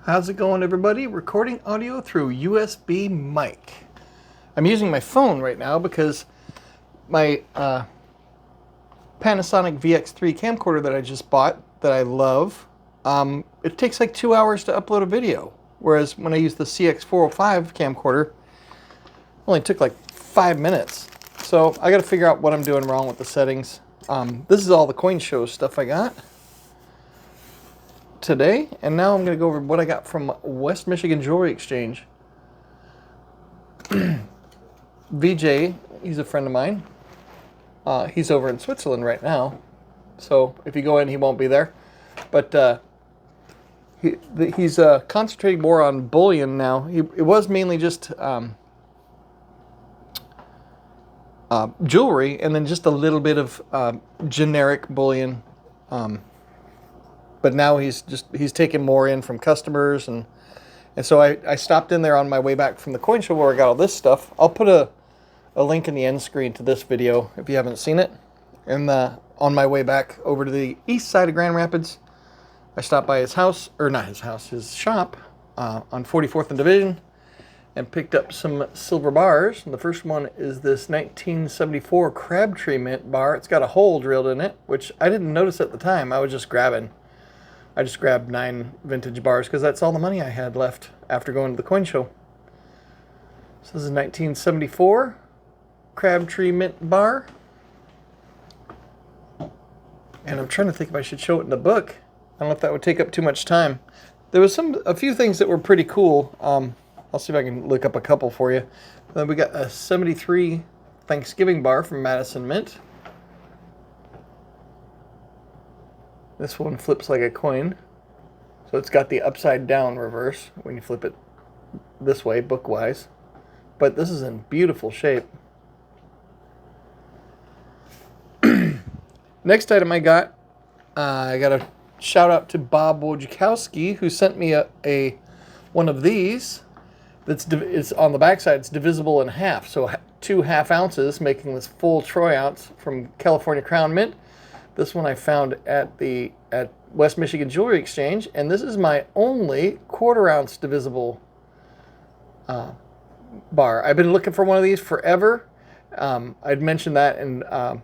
How's it going, everybody? Recording audio through USB mic. I'm using my phone right now because my Panasonic VX3 camcorder that I just bought, that I love, it takes like 2 hours to upload a video. Whereas when I use the CX405 camcorder, it only took like 5 minutes. So I got to figure out what I'm doing wrong with the settings. This is all the coin show stuff I got today, and now I'm going to go over what I got from West Michigan Jewelry Exchange. VJ, he's a friend of mine. He's over in Switzerland right now, so if you go in, he won't be there. But he's concentrating more on bullion now. It was mainly just jewelry, and then just a little bit of generic bullion. But now he's taking more in from customers, and so I stopped in there on my way back from the coin show where I got all this stuff. I'll put a link in the end screen to this video if you haven't seen it. And on my way back over to the east side of Grand Rapids, I stopped by his house, or not his house, his shop on 44th and Division, and picked up some silver bars. And the first one is this 1974 Crabtree Mint Bar. It's got a hole drilled in it, which I didn't notice at the time. I just grabbed 9 vintage bars because that's all the money I had left after going to the coin show. So this is 1974 Crabtree Mint Bar. And I'm trying to think if I should show it in the book. I don't know if that would take up too much time. There was a few things that were pretty cool. I'll see if I can look up a couple for you. Then we got a 73 Thanksgiving bar from Madison Mint. This one flips like a coin, so it's got the upside down reverse when you flip it this way, book-wise. But this is in beautiful shape. Next item I got a shout out to Bob Wojciechowski, who sent me a one of these. It's on the backside. It's divisible in half, so 2 half ounces, making this full troy ounce from California Crown Mint. This one I found at West Michigan Jewelry Exchange, and this is my only 1/4 ounce divisible bar. I've been looking for one of these forever. I'd mentioned that, and I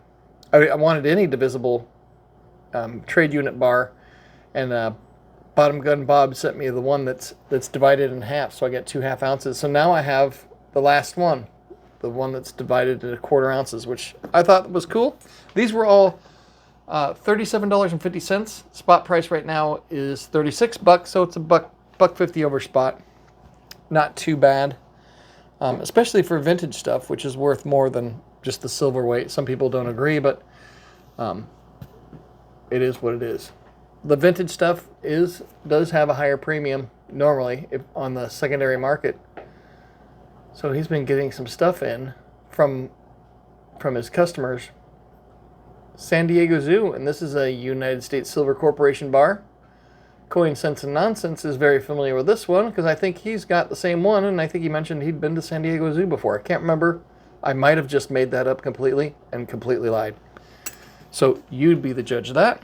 wanted any divisible trade unit bar, and Bottom Gun Bob sent me the one that's divided in half, so I get 2 half ounces. So now I have the last one, the one that's divided into 1/4 ounces, which I thought was cool. These were all $37.50. Spot price right now is $36, so it's a $1.50 over spot. Not too bad, especially for vintage stuff, which is worth more than just the silver weight. Some people don't agree, but it is what it is. The vintage stuff does have a higher premium normally on the secondary market. So he's been getting some stuff in from his customers. San Diego Zoo, and this is a United States Silver Corporation bar. Coin Sense and Nonsense is very familiar with this one because I think he's got the same one, and I think he mentioned he'd been to San Diego Zoo before. I can't remember. I might have just made that up completely and completely lied. So you'd be the judge of that.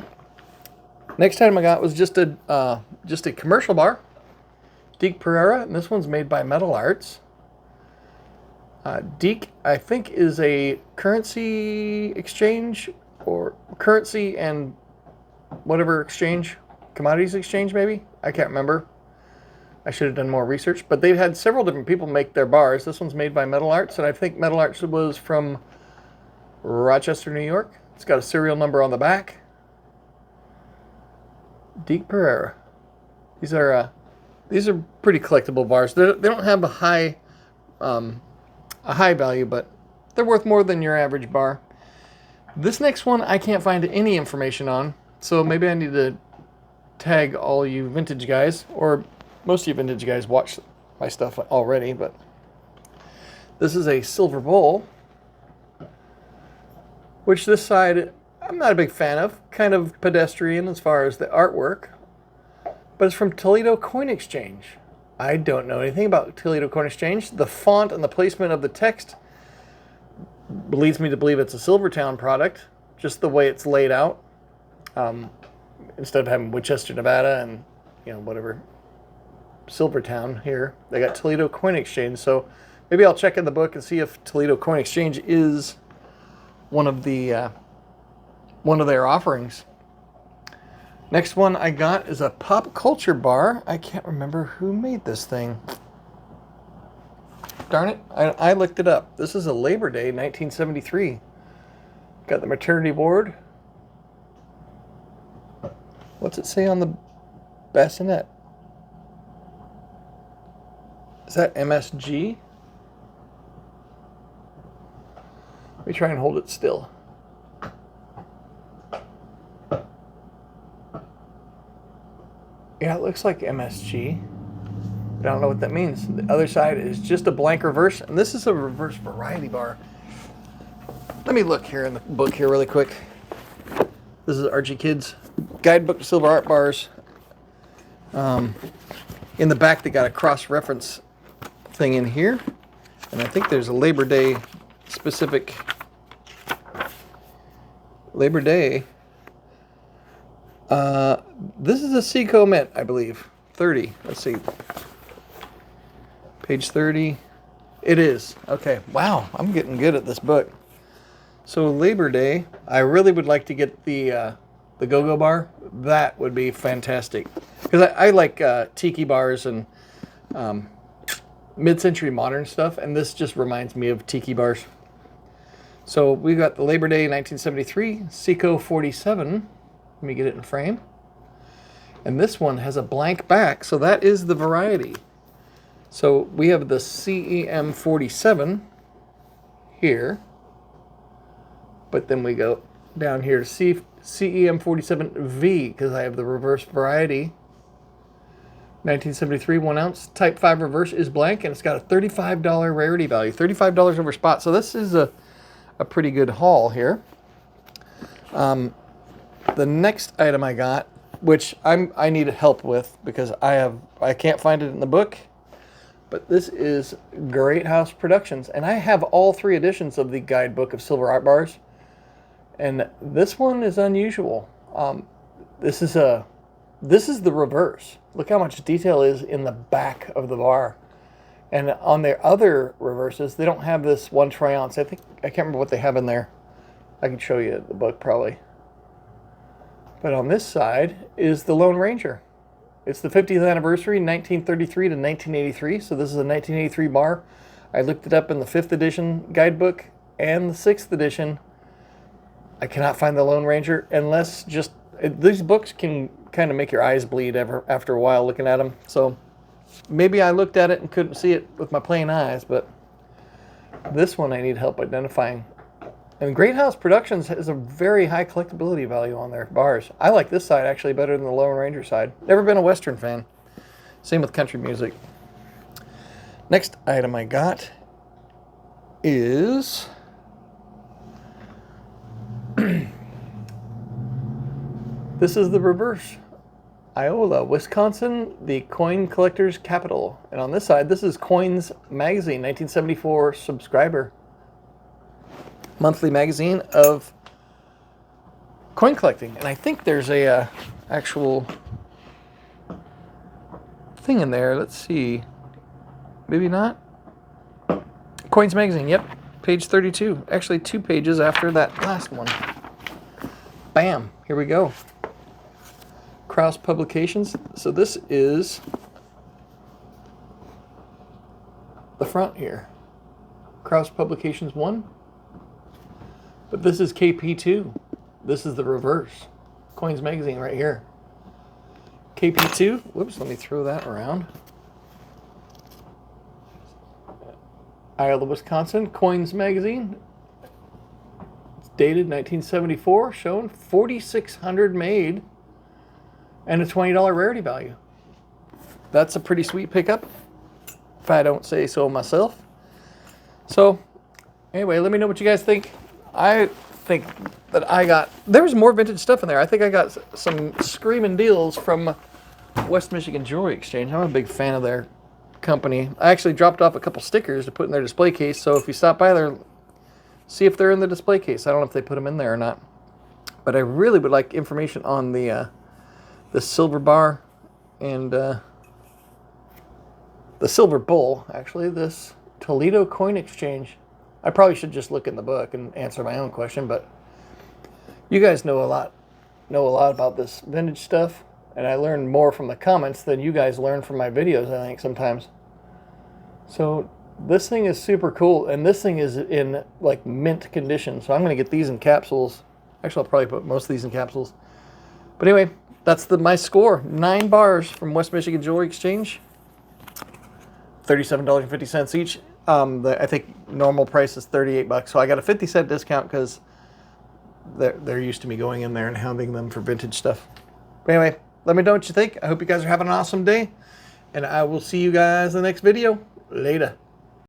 Next item I got was just a commercial bar, Deke Pereira, and this one's made by Metal Arts. Deke, I think, is a currency exchange, or currency and whatever exchange, commodities exchange maybe? I can't remember. I should have done more research, but they've had several different people make their bars. This one's made by Metal Arts, and I think Metal Arts was from Rochester, New York. It's got a serial number on the back. Deke Pereira. These are pretty collectible bars. They don't have a high value, but they're worth more than your average bar. This next one I can't find any information on, so maybe I need to tag all you vintage guys, or most of you vintage guys watch my stuff already, but this is a silver bowl, which this side I'm not a big fan of, kind of pedestrian as far as the artwork, but it's from Toledo Coin Exchange. I don't know anything about Toledo Coin Exchange. The font and the placement of the text leads me to believe it's a Silvertown product, just the way it's laid out. Instead of having Winchester, Nevada, and whatever Silvertown here. They got Toledo Coin Exchange, so maybe I'll check in the book and see if Toledo Coin Exchange is one of their offerings. Next one I got is a pop culture bar. I can't remember who made this thing. Darn it, I looked it up. This is a Labor Day 1973. Got the maternity ward. What's it say on the bassinet? Is that MSG? Let me try and hold it still. Yeah, it looks like MSG. But I don't know what that means. The other side is just a blank reverse, and this is a reverse variety bar. Let me look here in the book here really quick. This is Archie Kidd's Guidebook to Silver Art Bars. In the back, they got a cross-reference thing in here, and I think there's a Labor Day specific. Labor Day. This is a Seco Mint, I believe. 30. Let's see. Page 30. It is. Okay. Wow. I'm getting good at this book. So Labor Day, I really would like to get the go-go bar. That would be fantastic. Because I like tiki bars and mid-century modern stuff, and this just reminds me of tiki bars. So we got the Labor Day 1973 Seco 47. Let me get it in frame. And this one has a blank back, so that is the variety. So we have the CEM 47 here, but then we go down here to CEM 47V because I have the reverse variety. 1973 1 ounce Type 5 reverse is blank, and it's got a $35 rarity value, $35 over spot. So this is a pretty good haul here. The next item I got, which I need help with because I can't find it in the book, but this is Greathouse Productions, and I have all 3 editions of the Guidebook of Silver Art Bars, and this one is unusual. This is the reverse. Look how much detail is in the back of the bar. And on their other reverses, they don't have this 1 troy-ounce. I can't remember what they have in there. I can show you the book probably. But on this side is the Lone Ranger. It's the 50th anniversary, 1933 to 1983. So this is a 1983 bar. I looked it up in the 5th edition guidebook and the 6th edition. I cannot find the Lone Ranger unless these books can kind of make your eyes bleed after a while looking at them. So maybe I looked at it and couldn't see it with my plain eyes, but this one I need help identifying. And Greathouse Productions has a very high collectability value on their bars. I like this side actually better than the Lone Ranger side. Never been a Western fan. Same with country music. Next item I got is this is the reverse. Iola, Wisconsin, the coin collector's capital. And on this side, this is Coins Magazine, 1974 subscriber. Monthly magazine of coin collecting. And I think there's a actual thing in there. Let's see. Maybe not. Coins Magazine, yep. Page 32. Actually, 2 pages after that last one. Bam. Here we go. Cross Publications. So this is the front here. Cross Publications 1. But this is KP2. This is the reverse. Coins Magazine right here. KP2. Whoops, let me throw that around. Iola, Wisconsin. Coins Magazine. It's dated 1974. Shown 4,600 made. And a $20 rarity value. That's a pretty sweet pickup, if I don't say so myself. So, anyway, let me know what you guys think. I think that there was more vintage stuff in there. I think I got some screaming deals from West Michigan Jewelry Exchange. I'm a big fan of their company. I actually dropped off a couple stickers to put in their display case, so if you stop by there, see if they're in the display case. I don't know if they put them in there or not. But I really would like information on the silver bar and the silver bull, actually, this Toledo Coin Exchange. I probably should just look in the book and answer my own question, but you guys know a lot about this vintage stuff, and I learn more from the comments than you guys learn from my videos, I think, sometimes. So this thing is super cool, and this thing is in like mint condition, so I'm going to get these in capsules. Actually, I'll probably put most of these in capsules. But anyway, that's my score. 9 bars from West Michigan Jewelry Exchange. $37.50 each. I think normal price is $38, so I got a 50-cent discount because they're used to me going in there and hounding them for vintage stuff. But anyway, let me know what you think. I hope you guys are having an awesome day, and I will see you guys in the next video. Later.